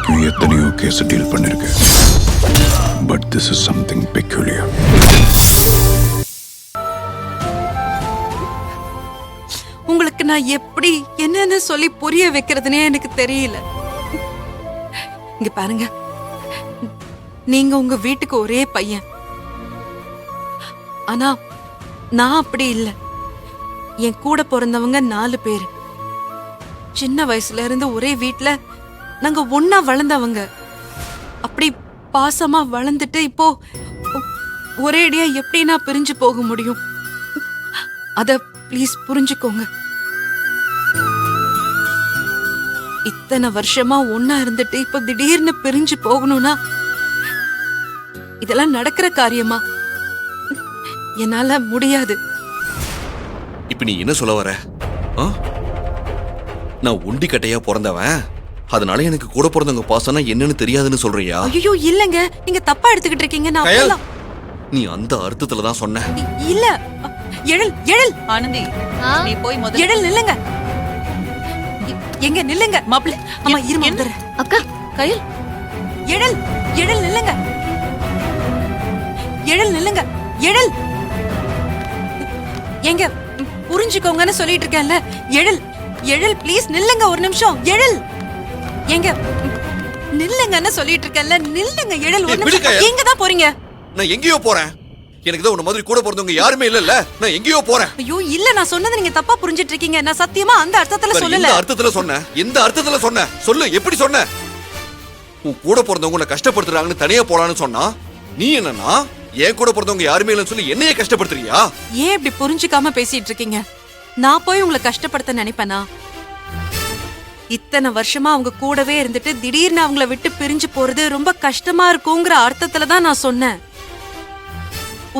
வரைக்கும் எத்தனையோ case deal பண்ணிருக்கேன். But this is something peculiar. உங்களுக்கு நான் எப்படி என்னன்னு சொல்லி புரிய வைக்கிறதுனே எனக்கு தெரியல. இங்க பாருங்க, நீங்க உங்க வீட்டுக்கு ஒரே பையன். ஆனா நான் அப்படி இல்ல. என் கூட பிறந்தவங்க 4 பேர். சின்ன வயசுல இருந்து ஒரே வீட்ல நாங்க ஒன்னா வளர்ந்தவங்க. அப்படி பாசமா வளர்ந்துட்டு இப்போ ஒரேடியா எப்படி நான் பிரிஞ்சு போக முடியும்? அத ப்ளீஸ் புரிஞ்சுக்கோங்க. இத்தனை வருஷமா ஒன்னா இருந்துட்டு இப்ப திடீர்னு பிரிஞ்சு போகணும்னா இதெல்லாம் நடக்கிற காரியமா? என்னால முடியாது. இப்ப நீ என்ன சொல்ல வர? நான் ஒண்டி கட்டையா பிறந்தவன், அதனால எனக்கு கூட பிறந்தவங்க பாசம்னா என்னன்னு தெரியாதுன்னு சொல்றியா? ஐயோ இல்லங்க, நீங்க தப்பா எடுத்துக்கிட்டு இருக்கீங்க. நான் நீ அந்த அர்த்தத்துல தான் சொன்ன. இல்ல. எழல் எழல் ஆனந்தி, நீ போய் முதல்ல எழல் நில்லுங்க. எங்க நில்லுங்க மாப்பிள்ளை. அம்மா இருமா வந்துறேன். அக்கா கையில் எழல் எழல் நில்லுங்க. எழல் நில்லுங்க. எழல் எங்க புரிஞ்சுக்கோங்கன்னு சொல்லிட்டு இருக்கேன்ல. எழல் எழல் ப்ளீஸ் நில்லுங்க ஒரு நிமிஷம். எழல் எங்க நில்லுங்கன்னு சொல்லிட்டு இருக்கேன்ல. நில்லுங்க எழல் ஒரு நிமிஷம். எங்க தான் போறீங்க? நான் எங்கேயோ போறேன். எனக்கு தான் உன்ன மாதிரி கூட பிறந்தவங்க யாருமே இல்லல்ல. நான் எங்கேயோ போறேன். ஐயோ இல்ல, நான் சொன்னது நீங்க தப்பா புரிஞ்சிட்டு இருக்கீங்க. நான் சத்தியமா அந்த அர்த்தத்துல சொல்லல. எந்த அர்த்தத்துல சொன்ன? எந்த அர்த்தத்துல சொன்ன? சொல்லு, எப்படி சொன்ன? உன் கூட பிறந்தவங்க உன்னை கஷ்டப்படுத்துறாங்கன்னு தனியா போலான்னு சொன்னா, நீ என்னன்னா என் கூட பிறந்தவங்க யாருமே இல்லைன்னு சொல்லி என்னையே கஷ்டப்படுத்துறியா? ஏன் இப்படி புரிஞ்சுக்காம பேசிட்டு இருக்கீங்க? நான் போய் உங்களை கஷ்டப்படுத்த நினைப்பேனா? இத்தனை வருஷமா அவங்க கூடவே இருந்துட்டு திடீர்னு அவங்கள விட்டு பிரிஞ்சு போறது ரொம்ப கஷ்டமா இருக்குங்கிற அர்த்தத்துல தான் நான் சொன்னேன்.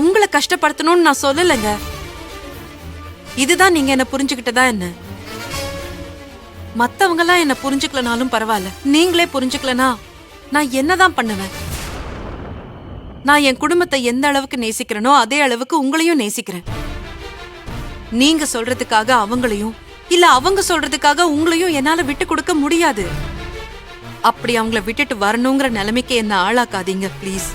உங்களை கஷ்டப்படுத்தணும்னு நான் சொல்லலைங்க. இதுதான் நீங்க என்ன புரிஞ்சுக்கிட்டதா என்ன? மத்தவங்க எல்லாம் என்ன புரிஞ்சுக்கலனாலும் பரவாயில்ல, நீங்களே புரிஞ்சுக்கலனா நான் என்னதான் பண்ணுவேன்? நான் என் குடும்பத்தை எந்த அளவுக்கு நேசிக்கிறேனோ அதே அளவுக்கு உங்களையும் நேசிக்கிறேன். நீங்க சொல்றதுக்காக அவங்களையும் இல்ல அவங்க சொல்றதுக்காக உங்களையும் என்னால விட்டு கொடுக்க முடியாது. அப்படி அவங்கள விட்டுட்டு வரணுங்கிற நிலைமைக்கு என்ன ஆளாக்காதீங்க ப்ளீஸ்.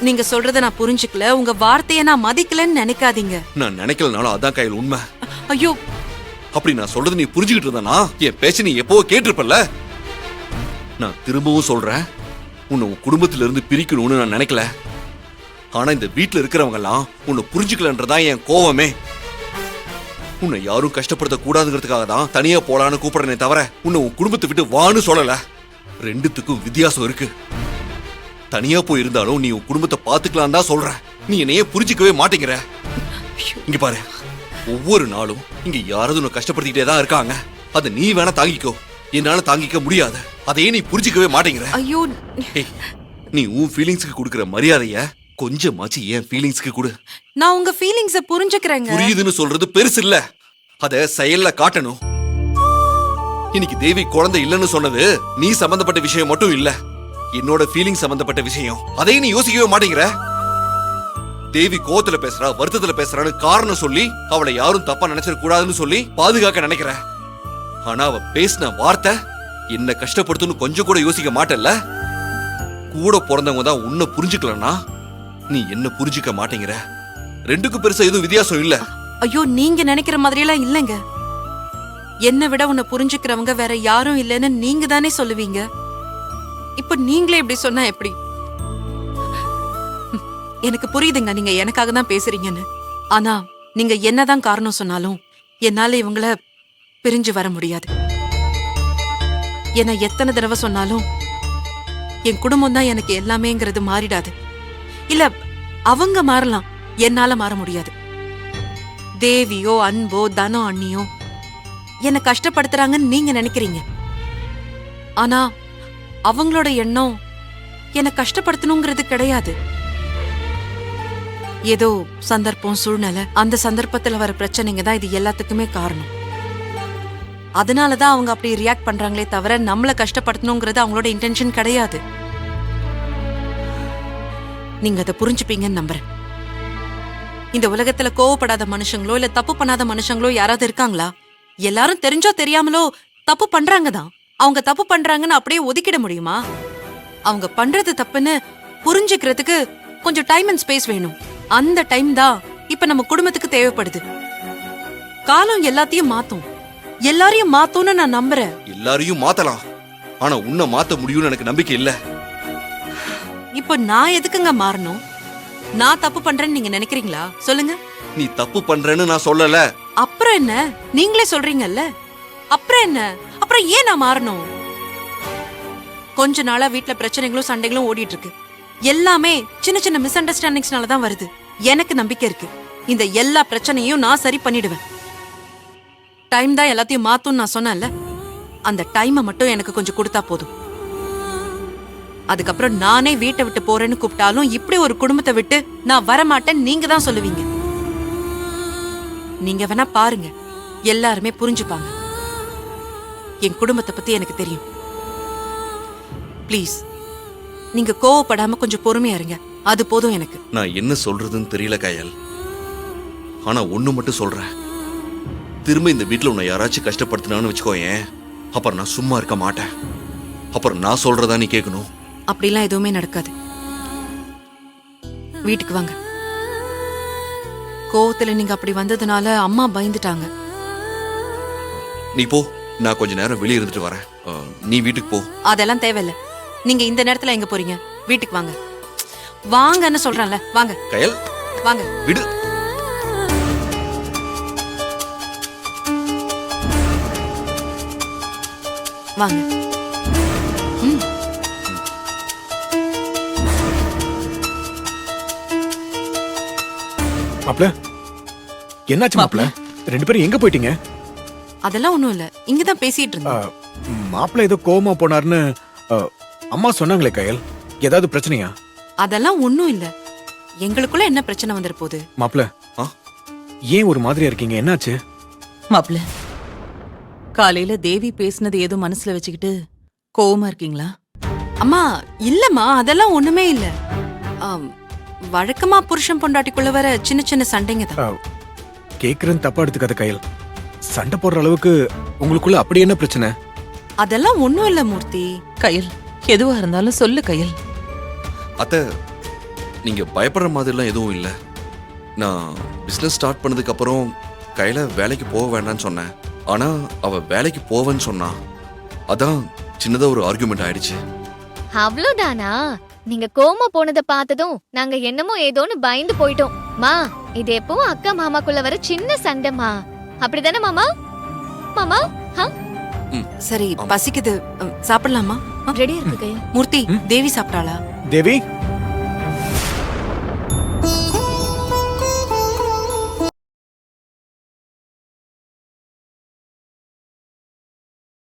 நீங்க சொல்றத நான் புரிஞ்சுக்கல, உங்க வார்த்தையை நான் மதிக்கலன்னு நினைக்காதீங்க. நான் நினைக்கலனாலும் அதான் கையில் உண்மை. ஐயோ, அப்படி நான் சொல்றது நீ புரிஞ்சுக்கிட்டு இருந்தானா என் பேச்ச நீ எப்போ கேட்டிருப்பல்ல. நான் திரும்பவும் சொல்றேன், உன்னை உன் குடும்பத்தில இருந்து பிரிக்கணும்னு நான் நினைக்கல. ஆனா இந்த வீட்டுல இருக்கிறவங்க எல்லாம் உன்னை புரிஞ்சுக்கலன்றதான் என் கோவமே. உன்னை யாரும் கஷ்டப்படுத்த கூடாதுங்கிறதுக்காக தான் தனியா போலான்னு கூப்பிடுறனே தவிர உன்னை உன் குடும்பத்தை விட்டு வான்னு சொல்லல. ரெண்டுத்துக்கும் வித்தியாசம் இருக்கு. தனியா போய் இருந்தாலும் நீ உன் குடும்பத்தை பாத்துக்கலாம் தான் சொல்ற. நீ என்னையே புரிஞ்சுக்கவே மாட்டேங்கிற. இங்க பாரு, ஒவ்வொரு நாளும் இங்க யாராவது உன்னை கஷ்டப்படுத்திட்டே தான் இருக்காங்க. அதை நீ வேணா தாங்கிக்கோ, என்னால தாங்கிக்க முடியாது. அதையே நீ புரிஞ்சுக்கவே மாட்டேங்கிற. ஐயோ, நீ உன் ஃபீலிங்ஸ்க்கு கொடுக்கிற மரியாதைய கொஞ்சமாச்சு என் ஃபீலிங்ஸ்க்கு கொடு. நான் உங்க ஃபீலிங்ஸ புரிஞ்சுக்கிறேங்க. புரியுதுன்னு சொல்றது பெருசு இல்ல, அத செயல்ல காட்டணும். இன்னைக்கு தேவி குழந்தை இல்லைன்னு சொன்னது நீ சம்பந்தப்பட்ட விஷயம் மட்டும் இல்ல, என்னோட ஃபீலிங் சம்பந்தப்பட்ட விஷயம். அதையும் நீ யோசிக்கவே மாட்டேங்கிற. தேவி கோவத்துல பேசுறா, வருத்தத்துல பேசுறான்னு காரணம் சொல்லி அவளை யாரும் தப்பா நினைச்சிட கூடாதுன்னு சொல்லி பாதுகாக்க நினைக்கிற. ஆனா அவ பேசின வார்த்தை என்ன கஷ்டப்படுத்துன்னு கொஞ்சம் கூட யோசிக்க மாட்டல்ல. கூட பிறந்தவங்க தான் உன்னை புரிஞ்சுக்கலன்னா நீ என்ன புரிஞ்சுக்க மாட்டேங்கிற. ரெண்டுக்கும் பெருசா எதுவும் வித்தியாசம் இல்ல. ஐயோ, நீங்க நினைக்கிற மாதிரி எல்லாம் இல்லங்க. என்னை விட உன்னை புரிஞ்சுக்கிறவங்க வேற யாரும் இல்லைன்னு நீங்க தானே சொல்லுவீங்க. இப்ப நீங்களே இப்படி சொன்னா எப்படி? எனக்கு புரியுதுங்க, நீங்க எனக்காக தான் பேசுறீங்கன்னு. ஆனா நீங்க என்னதான் காரணம் சொன்னாலும் என்னால இவங்கள பிரிஞ்சு வர முடியாது. என்ன எத்தனை தடவை சொன்னாலும் என் குடும்பம் தான் எனக்கு எல்லாமேங்கிறது மாறிடாது. இல்ல, அவங்க மாறலாம், என்னால மாற முடியாது. தேவியோ அன்போ தனோ அண்ணியோ என்ன கஷ்டப்படுத்துறாங்கன்னு நீங்க நினைக்கிறீங்க. ஆனா அவங்களோட எண்ணம் என்ன கஷ்டப்படுத்தணுங்கிறது கிடையாது. ஏதோ சந்தர்ப்பம், சூழ்நிலை, அந்த சந்தர்ப்பத்துல வர பிரச்சனைங்க தான் இது எல்லாத்துக்குமே காரணம். அதனாலதான் அவங்க அப்படி ரியாக்ட் பண்றாங்களே தவிர நம்மள கஷ்டப்படுத்தணுங்கிறது அவங்களோட இன்டென்ஷன் கிடையாது. நீங்க அதை புரிஞ்சுப்பீங்கன்னு நம்புறேன். இந்த உலகத்துல கோவப்படாத மனுஷங்களோ இல்ல தப்பு பண்ணாத மனுஷங்களோ யாராவது இருக்காங்களா? எல்லாரும் தெரிஞ்சோ தெரியாமலோ தப்பு பண்றாங்க தான். அவங்க தப்பு பண்றாங்கன்னு அப்படியே ஒதுக்கிட முடியுமா? அவங்க பண்றது தப்புன்னு புரிஞ்சுக்கிறதுக்கு கொஞ்சம் டைம் அண்ட் ஸ்பேஸ் வேணும். அந்த டைம் தான் இப்ப நம்ம குடும்பத்துக்கு தேவைப்படுது. காலம் எல்லாத்தையும் மாத்தும், எல்லாரையும் மாத்தும்னு நான் நம்புறேன். எல்லாரையும் மாத்தலாம், ஆனா உன்னை மாத்த முடியும்னு எனக்கு நம்பிக்கை இல்ல. இப்ப நான் எதுக்குங்க மாறணும்? நான் தப்பு பண்றேன்னு நீங்க நினைக்கிறீங்களா? சொல்லுங்க. நீ தப்பு பண்றேன்னு நான் சொல்லல. அப்புறம் என்ன? நீங்களே சொல்றீங்கல்ல. அப்புறம் என்ன? அப்புறம் ஏன் நான் மாறணும்? கொஞ்ச நாளா வீட்ல பிரச்சனைகளும் சண்டைகளும் ஓடிட்டு இருக்கு. எல்லாமே சின்ன சின்ன மிஸ் அண்டர்ஸ்டாண்டிங்ஸ்னால தான் வருது. எனக்கு நம்பிக்கை இருக்கு, இந்த எல்லா பிரச்சனையும் நான் சரி பண்ணிடுவேன். டைம் தான் எல்லாத்தையும் மாத்தும்னு நான் சொன்னேன்ல, அந்த டைமை மட்டும் எனக்கு கொஞ்சம் கொடுத்தா போதும். அதுக்கப்புறம் நானே வீட்டை விட்டு போறேன்னு கூப்பிட்டாலும் இப்படி ஒரு குடும்பத்தை விட்டு நான் வரமாட்டேன் நீங்க தான் சொல்லுவீங்க. நீங்க வேணா பாருங்க, எல்லாருமே புரிஞ்சுப்பாங்க. என் குடும்பத்தை பத்தி எனக்கு தெரியும். ப்ளீஸ், நீங்க கோவப்படாம கொஞ்சம் பொறுமையா இருங்க, அது போதும் எனக்கு. நான் என்ன சொல்றதுன்னு தெரியல கயல். ஆனா ஒண்ணு மட்டும் சொல்றேன், திரும்ப இந்த வீட்டுல உன்னை யாராச்சும் கஷ்டப்படுத்தினான்னு வச்சுக்கோயேன், அப்புறம் நான் சும்மா இருக்க மாட்டேன். அப்புறம் நான் சொல்றதா நீ கேட்கணும். அப்படிலாம் எதுவுமே நடக்காது. வீட்டுக்கு வாங்க. கோவத்துல நீங்க அப்படி வந்ததுனால அம்மா பயந்துட்டாங்க. நீ போ, நான் கொஞ்ச நேரம் வெளியே இருந்துட்டு வரேன். நீ வீட்டுக்கு போ. அதெல்லாம் தேவையில்ல. நீங்க இந்த நேரத்துல எங்க போறீங்க? வீட்டுக்கு வாங்க. வாங்கன்னு சொல்றேன்ல, வாங்க. கயல், வாங்க. விடு. வாங்க. ம். மாப்ள, என்னாச்சு மாப்ள? ரெண்டு பேரும் எங்க போயிட்டீங்க? அதெல்லாம் ஒண்ணும் இல்ல, இங்கதான் பேசிட்டு இருந்தோம். மாப்ள ஏதோ கோவமா போனார்னு அம்மா சொன்னாங்களே கயல், ஏதாவது பிரச்சனையா? அதெல்லாம் ஒண்ணும் இல்ல. எங்களுக்குள்ள என்ன பிரச்சனை வந்துற போகுது? மாப்ள, ஆ? ஏன் ஒரு மாதிரியா இருக்கீங்க? என்னாச்சு? மாப்ள, காலையில தேவி பேசினது ஏதோ மனசுல வச்சுக்கிட்டு கோவமா இருக்கீங்களா? அம்மா, இல்லம்மா, அதெல்லாம் ஒண்ணுமே இல்ல. வழக்கமா புருஷன் பொண்டாட்டிக்குள்ள வர சின்ன சின்ன சண்டைங்க தான். கேக்குறேன்னு தப்பா எடுத்துக்காத கயல். சண்டை போடுற அளவுக்கு உங்களுக்குள்ள அப்படி என்ன பிரச்சனை? அதெல்லாம் ஒண்ணும் இல்ல மூர்த்தி. கயல், எதுவா இருந்தாலும் சொல்லு கயல். அத்தை, நீங்க பயப்படுற மாதிரிலாம் எதுவும் இல்லை. நான் பிசினஸ் ஸ்டார்ட் பண்ணதுக்கு அப்புறம் கையில வேலைக்கு போக வேண்டாம்னு சொன்னேன். ஆனா அவ வேலைக்கு போவேன்னு சொன்னா. அதான் சின்னதா ஒரு ஆர்குமெண்ட் ஆயிடுச்சு. அவ்வளவுதானா? நீங்க கோமா போனதை பார்த்ததும் நாங்க என்னமோ ஏதோன்னு பயந்து போயிட்டோம். மா, இது எப்பவும் அக்கா மாமாக்குள்ள வர சின்ன சண்டைமா. அப்படிதானே மாமா? மாமா, சரி, பசிக்குது, சாப்பிடலாமா? ரெடியா இருக்கு கையா. மூர்த்தி, தேவி சாப்பிட்டாளா? தேவி,